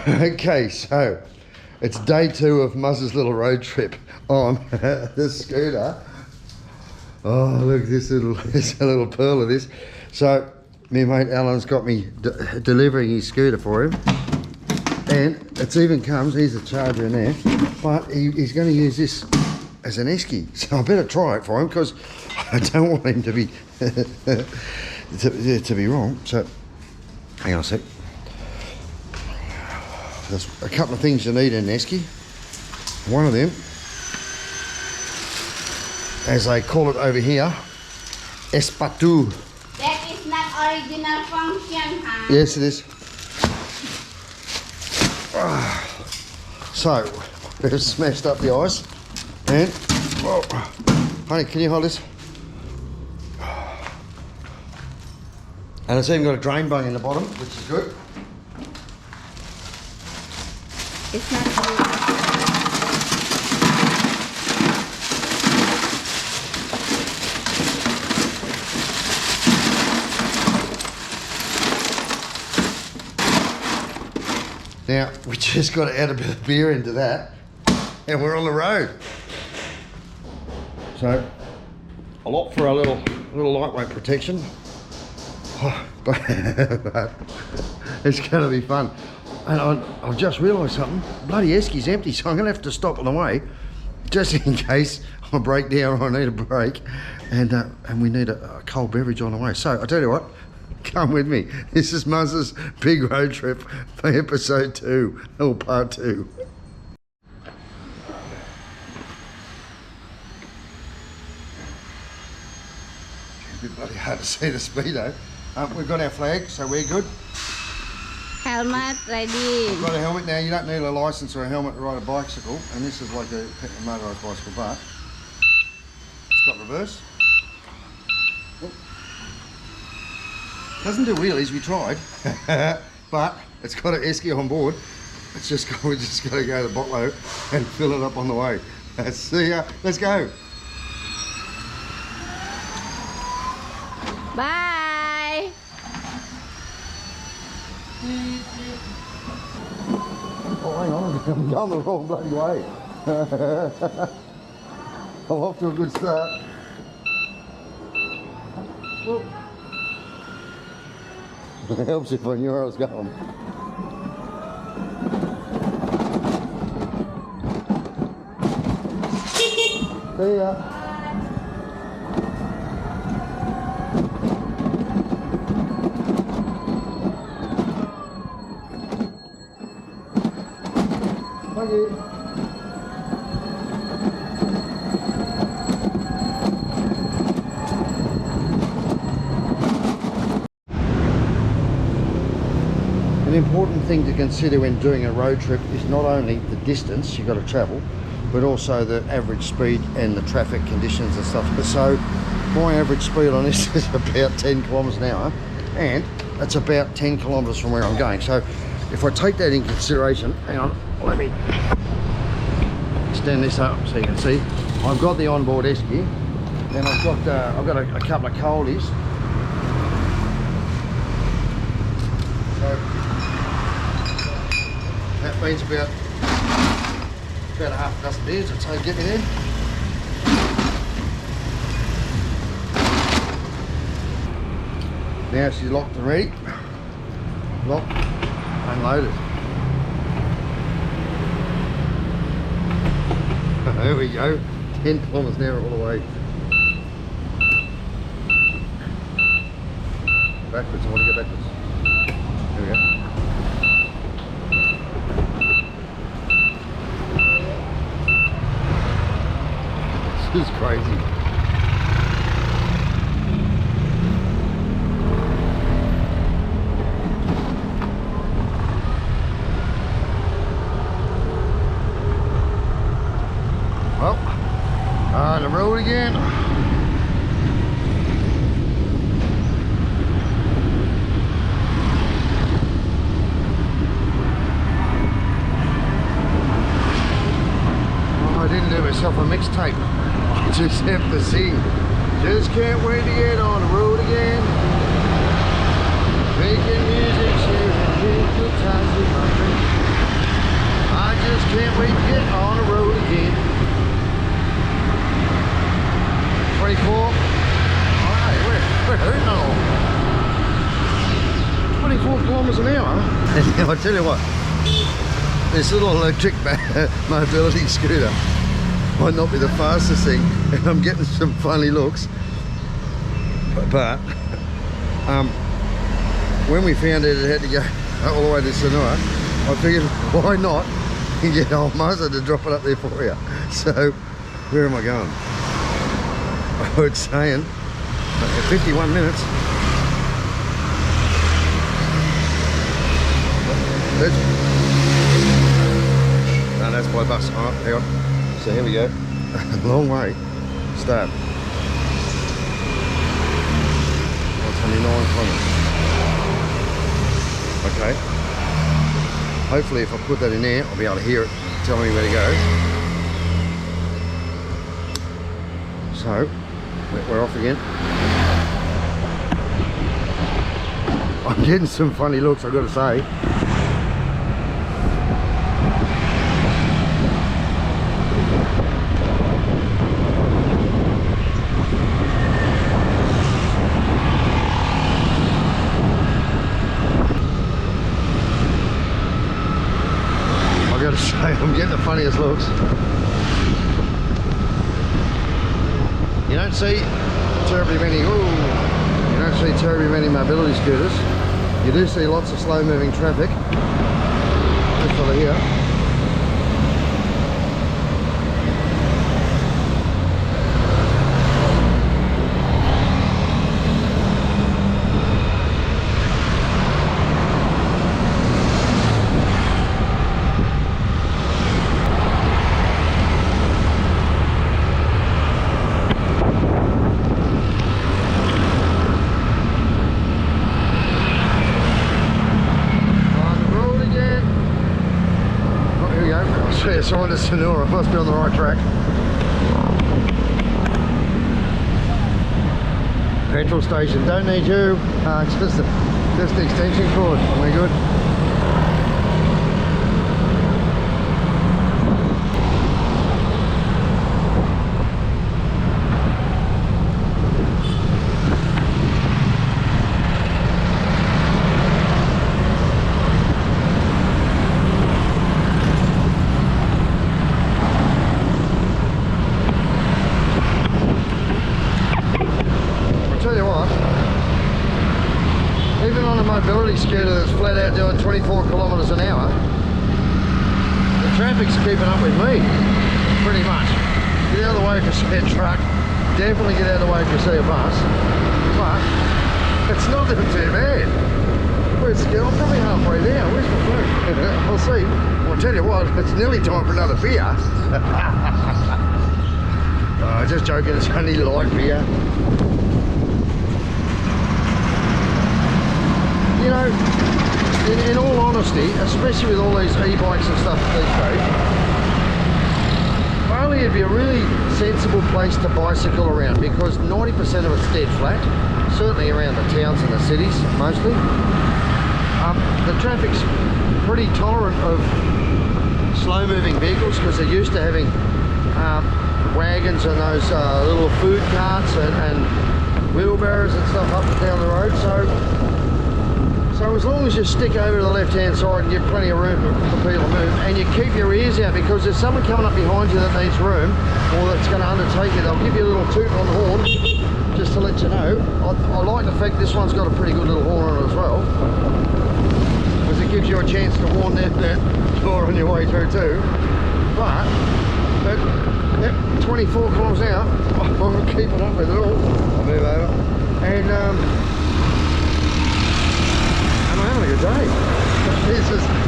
Okay, so it's day 2 of Muzz's little road trip on the scooter. Oh, look, this little pearl of this. So, my mate Alan's got me delivering his scooter for him. And it even comes, here's the charger in there, but he's going to use this as an esky. So I better try it for him because I don't want him to be to be wrong. So, hang on a sec. There's a couple of things you need in an esky. One of them, as they call it over here, espatu. That is not original function, huh? Yes, it is. So, we've smashed up the ice. And, oh, honey, can you hold this? And it's even got a drain bung in the bottom, which is good. It's not good. Now, we just got to add a bit of beer into that, and we're on the road. So, a lot for a little lightweight protection. Oh, but it's going to be fun. And I've just realised something. Bloody esky's empty, so I'm going to have to stop on the way, just in case I break down or I need a break, and we need a cold beverage on the way. So, I tell you what. Come with me. This is Muzz's big road trip for episode 2, or part 2. It's a bit bloody hard to see the speedo. We've got our flag, so we're good. Helmet ready. We've got a helmet now. You don't need a licence or a helmet to ride a bicycle, and this is like a motorised bicycle, but it's got reverse. Doesn't do wheelies, we tried, but it's got an esky on board. It's just we're just got to go to the botlo and fill it up on the way. See ya. Let's go. Bye. Oh, hang on, I'm going the wrong bloody way. I'm off to a good start. Whoop. It helps if I knew where I was going. See ya. Thank you. An important thing to consider when doing a road trip is not only the distance you've got to travel, but also the average speed and the traffic conditions and stuff. So my average speed on this is about 10 kilometres an hour, and it's about 10 kilometres from where I'm going. So if I take that in consideration, hang on, let me stand this up so you can see. I've got the onboard esky, then I've got a couple of coldies. So that means about a half a dozen beers, that's how you get me there. Now she's locked and ready. Locked, unloaded. There we go, 10 kilometres an hour all the way. Backwards, I want to go backwards. There we go. This is crazy. Well, on the road again. Oh, I didn't do myself a mixtape. Just have to sing. Just can't wait to get on the road again. Making music, sharing good times with my friends. can't wait to get on the road again. 24. Alright, we're hurting on. 24 kilometers an hour. And I tell you what, this little electric mobility scooter might not be the fastest thing, and I'm getting some funny looks. But when we found out it had to go all the way to Scenic, I figured, why not get old Muzza to drop it up there for you. So, where am I going? Oh, it's saying 51 minutes. No, that's by bus. All right, hang on. So here we go. Long way. Start. It's only 9 kilometers. Okay. Hopefully if I put that in there, I'll be able to hear it tell me where to go. So, we're off again. I'm getting some funny looks, I've got to say. I'm getting the funniest looks. You don't see terribly many. You don't see terribly many mobility scooters. You do see lots of slow-moving traffic. This fella here. So on to Scenic, I must be on the right track. Petrol station, don't need you. Just the extension cord. We're good. Even on a mobility scooter that's flat out doing 24 kilometres an hour, the traffic's keeping up with me, pretty much. Get out of the way if you see a truck, definitely get out of the way if you see a bus, but it's not doing too bad. Where's the girl? I'm probably halfway there. Where's my food? We'll see. I'll tell you what, it's nearly time for another beer. Just joking, it's only light beer. You know, in all honesty, especially with all these e-bikes and stuff these days, Bali would be a really sensible place to bicycle around because 90% of it's dead flat, certainly around the towns and the cities, mostly. The traffic's pretty tolerant of slow-moving vehicles because they're used to having wagons and those little food carts and wheelbarrows and stuff up and down the road. So as long as you stick over to the left-hand side and give plenty of room for people to move, and you keep your ears out because there's someone coming up behind you that needs room or that's going to undertake it, they'll give you a little toot on the horn just to let you know. I like the fact this one's got a pretty good little horn on it as well, because it gives you a chance to warn that door on your way through too. But at 24 kilometres an hour, I'm keeping up with it all. I'll move over. And I'm having a good day.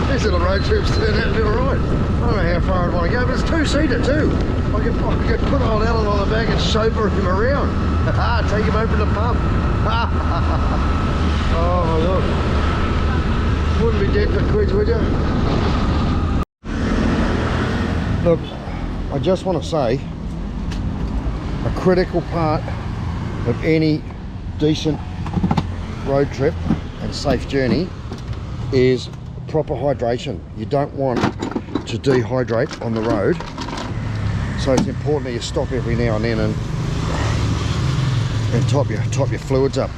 This little road trip's turned out to be alright. I don't know how far I'd want to go, but it's two-seater too. I could put old Alan on the back and chauffeur him around. Take him over to the pub. Oh my God. Wouldn't be dead for quids, would you? Look, I just want to say a critical part of any decent road trip and safe journey is proper hydration. You don't want to dehydrate on the road. So it's important that you stop every now and then and top your fluids up.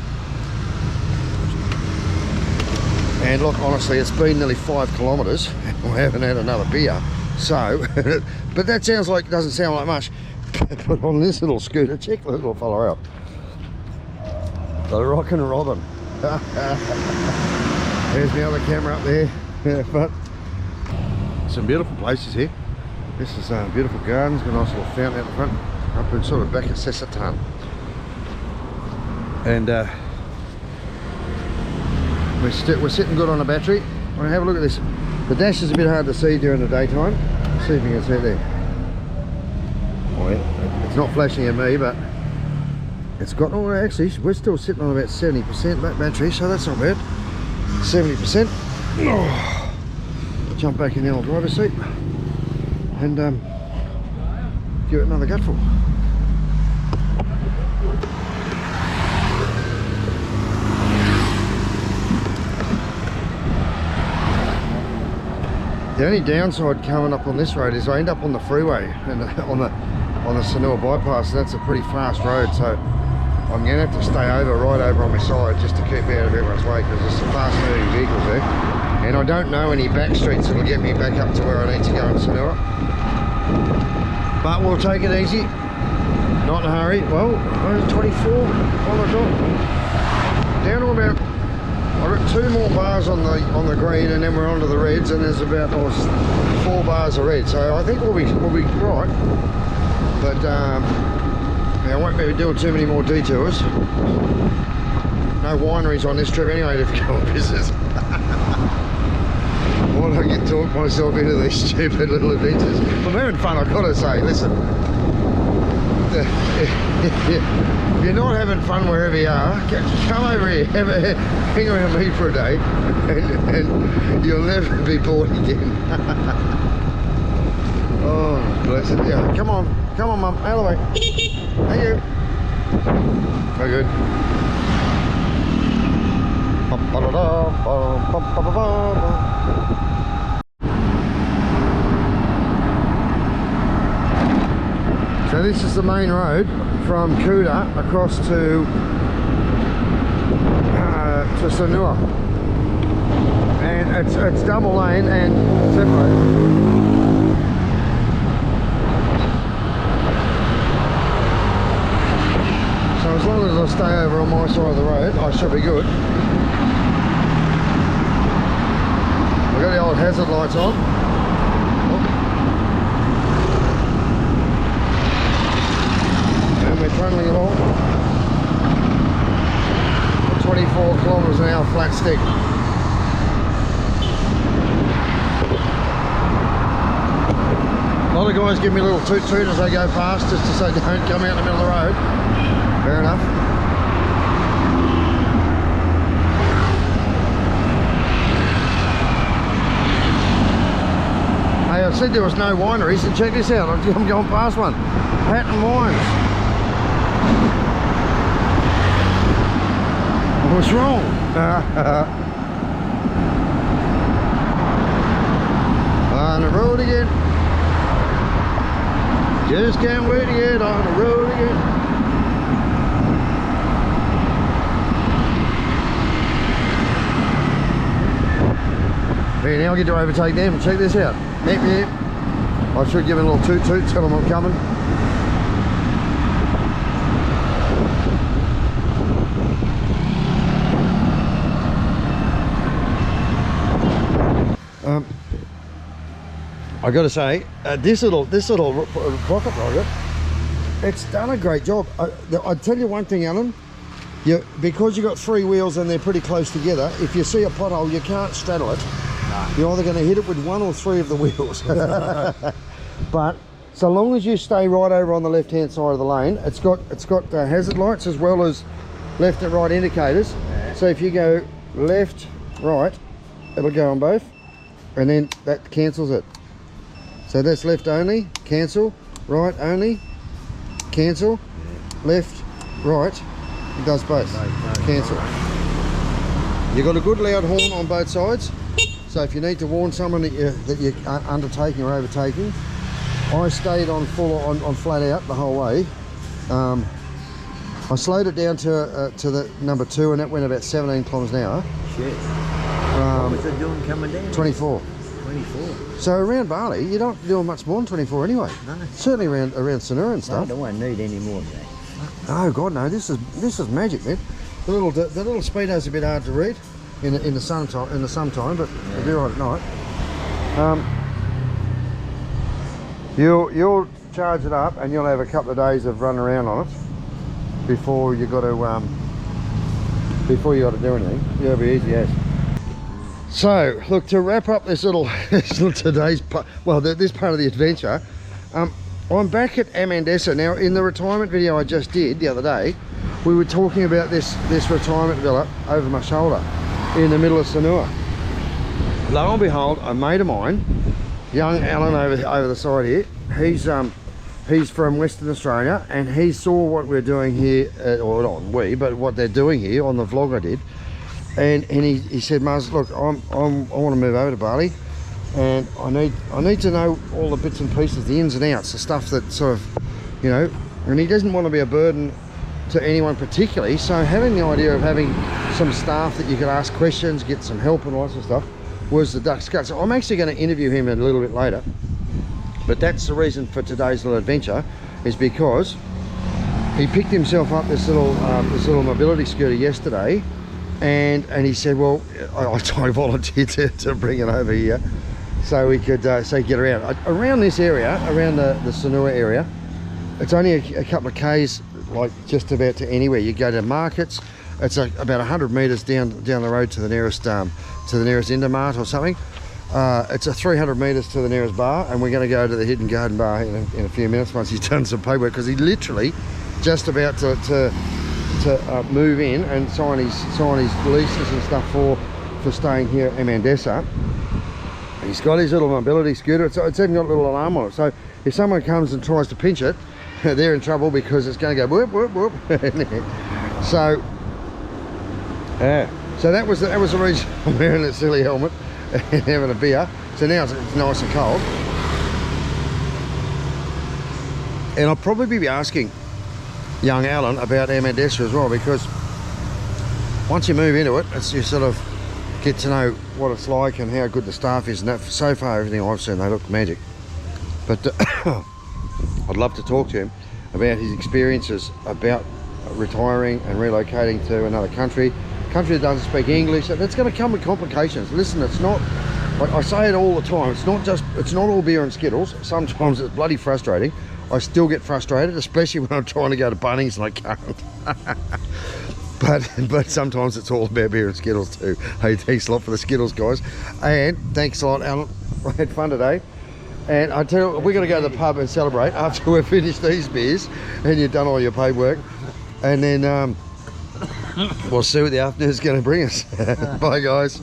And look, honestly, it's been nearly 5 kilometres and we haven't had another beer. So, but that doesn't sound like much. But on this little scooter, check the little fella out. The Rockin' Robin. There's the other camera up there. But some beautiful places here. This is a beautiful gardens, got a nice little fountain out the front, up in sort of back of Sessatan. And we're sitting good on the battery. Well, have a look at this. The dash is a bit hard to see during the daytime. Let's see if you can see it there. Oh yeah, it's not flashing at me, but it's got, oh actually, we're still sitting on about 70% battery, so that's not bad. 70%. Oh, jump back in the old driver's seat and give it another gutful. The only downside coming up on this road is I end up on the freeway and on the Scenic bypass. That's a pretty fast road, so I'm going to have to stay right over on my side just to keep out of everyone's way, because there's some fast moving vehicles there. And I don't know any back streets that'll get me back up to where I need to go in Scenic. But we'll take it easy, not in a hurry. Well, 24 on the dot. Down to about, I've got 2 more bars on the green, and then we're onto the reds, and there's about 4 bars of red. So I think we'll be right. But yeah, I won't be doing too many more detours. No wineries on this trip anyway to go on business. Why don't I get talk myself into these stupid little adventures? I'm having fun, I've got to say. Listen, if you're not having fun wherever you are, come over here, hang around me for a day, and you'll never be bored again. Oh, bless it. Yeah, come on, Mum, out of the way. Thank you. Very good. So this is the main road from Kuta across to Sanua, and it's double lane and separated. So as long as I stay over on my side of the road, I should be good. I've got the old hazard lights on. And we're trundling along. 24 kilometres an hour flat stick. A lot of guys give me a little toot toot as they go past, just to say don't come out in the middle of the road. Fair enough. Hey, I said there was no wineries, and check this out, I'm going past one. Hatton Wines. What's wrong? On the road again. Just can't wait to get on the road again. Okay, now I get to overtake them. Check this out. Yep, yep. I should give it a little toot toot, tell them I'm coming. I got to say, this little pocket rocket, it's done a great job. I'll tell you one thing, Alan. Because you've got 3 wheels and they're pretty close together, if you see a pothole, you can't straddle it. No. You're either going to hit it with 1 or 3 of the wheels. But so long as you stay right over on the left-hand side of the lane, it's got hazard lights as well as left and right indicators. Yeah. So if you go left, right, it'll go on both, and then that cancels it. So that's left only, cancel, right only, cancel, left, right, it does both, cancel. You've got a good loud horn on both sides, so So if you need to warn someone that you're undertaking or overtaking, I stayed on flat out the whole way. I slowed it down to the number 2, and that went about 17 kilometres an hour. Shit. What was it doing coming down? 24. 24. So around Bali, you don't do much more than 24 anyway. No. Certainly around Scenic and stuff. I don't need any more than that. Oh God, no! This is magic, man. The little speedo's a bit hard to read in the summertime, but they'll be right at night. You'll charge it up, and you'll have a couple of days of running around on it before you got to do anything. It'll be easy as. So look, to wrap up this little today's this part of the adventure, I'm back at Muzza now. In the retirement video I just did the other day, we were talking about this retirement villa over my shoulder in the middle of Scenic. Lo and behold, a mate of mine, young Alan over the side here, he's from Western Australia, and he saw what we're doing here, or not we, but what they're doing here on the vlog I did, and he said, Muzz, look, I want to move over to Bali, and I need to know all the bits and pieces, the ins and outs, the stuff that sort of, you know, and he doesn't want to be a burden to anyone particularly, so having the idea of having some staff that you could ask questions, get some help and all that sort of stuff was the duck's gut. So I'm actually going to interview him a little bit later, but that's the reason for today's little adventure, is because he picked himself up this little mobility scooter yesterday, and he said, well, I volunteered to bring it over here so we could get around this area, around the Scenic area. It's only a couple of k's, like just about to anywhere. You go to markets. It's about 100 metres down the road to the nearest Indomart or something. It's a 300 metres to the nearest bar, and we're going to go to the Hidden Garden Bar in a few minutes once he's done some paperwork, because he's literally just about to move in and sign his leases and stuff for staying here at Muzza. He's got his little mobility scooter. It's even got a little alarm on it, so if someone comes and tries to pinch it, they're in trouble, because it's going to go whoop whoop whoop. So that was the reason I'm wearing that silly helmet and having a beer. So now it's nice and cold, and I'll probably be asking young Alan about Muzza as well, because once you move into it, you sort of get to know what it's like and how good the staff is, and that, so far everything I've seen, they look magic. But I'd love to talk to him about his experiences about retiring and relocating to another country that doesn't speak English. That's going to come with complications. Listen, it's not, I say it all the time, it's not all beer and Skittles. Sometimes it's bloody frustrating. I still get frustrated, especially when I'm trying to go to Bunnings and I can't. But sometimes it's all about beer and Skittles too. Hey, thanks a lot for the Skittles, guys, and thanks a lot, Alan. I had fun today. And I tell you, we're going to go to the pub and celebrate after we've finished these beers and you've done all your paperwork. And then we'll see what the afternoon's going to bring us. Bye, guys.